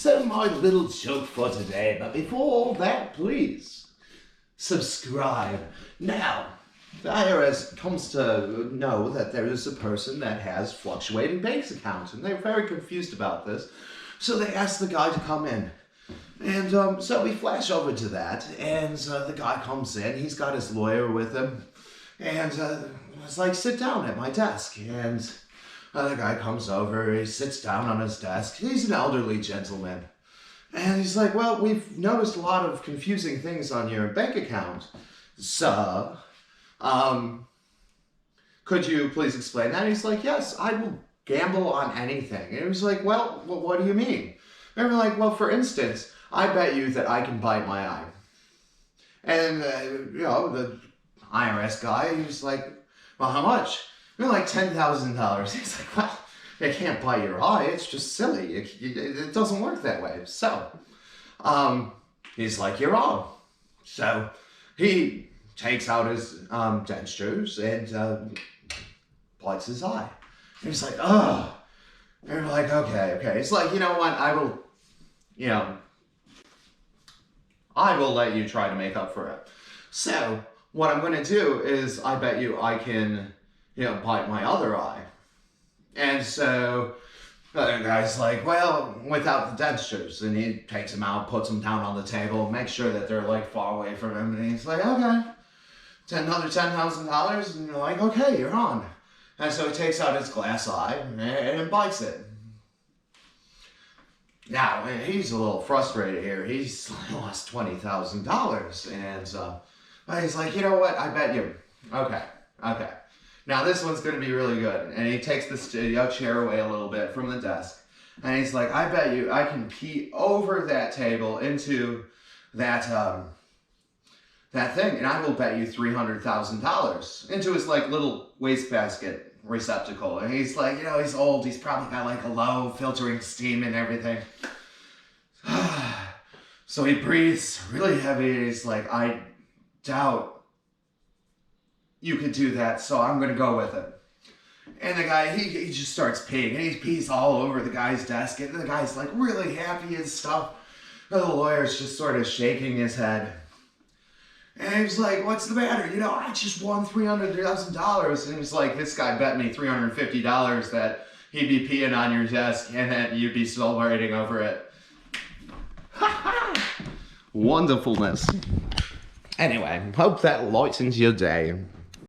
So my little joke for today, but before all that, please subscribe. Now, the IRS comes to know that there is a person that has fluctuating bank accounts, and they're very confused about this. So they ask the guy to come in. And so we flash over to that, and the guy comes in, he's got his lawyer with him, and it's like, sit down at my desk. And the guy comes over, he sits down on his desk, he's an elderly gentleman. And he's like, well, we've noticed a lot of confusing things on your bank account, sir. Could you please explain that? And he's like, yes, I will gamble on anything. And he was like, well, what do you mean? And we're like, well, for instance, I bet you that I can bite my eye. And, the IRS guy, he was like, well, how much? We're like, $10,000. He's like, well, you can't bite your eye. It's just silly. It doesn't work that way. So, he's like, you're wrong. So, he takes out his dentures and bites his eye. And he's like, oh. And we're like, okay. It's like, you know what? I will let you try to make up for it. So, what I'm going to do is I bet you I can, bite my other eye. And so the other guy's like, well, without the dentures. And he takes them out, puts them down on the table, makes sure that they're like far away from him. And he's like, okay, another $10,000. And you're like, okay, you're on. And so he takes out his glass eye and bites it. Now, he's a little frustrated here. He's lost $20,000. And he's like, you know what? I bet you. Okay. Now, this one's going to be really good. And he takes the studio chair away a little bit from the desk. And he's like, I bet you I can pee over that table into that thing. And I will bet you $300,000 into his like little wastebasket receptacle. And he's like, he's old. He's probably got like a low filtering steam and everything. So he breathes really heavy. And he's like, I doubt you could do that, so I'm going to go with it. And the guy, he just starts peeing, and he pees all over the guy's desk, and the guy's like really happy and stuff. And the lawyer's just sort of shaking his head. And he's like, what's the matter? I just won $300,000. And he's like, this guy bet me $350 that he'd be peeing on your desk and that you'd be celebrating over it. Wonderfulness. Anyway, hope that lightens your day.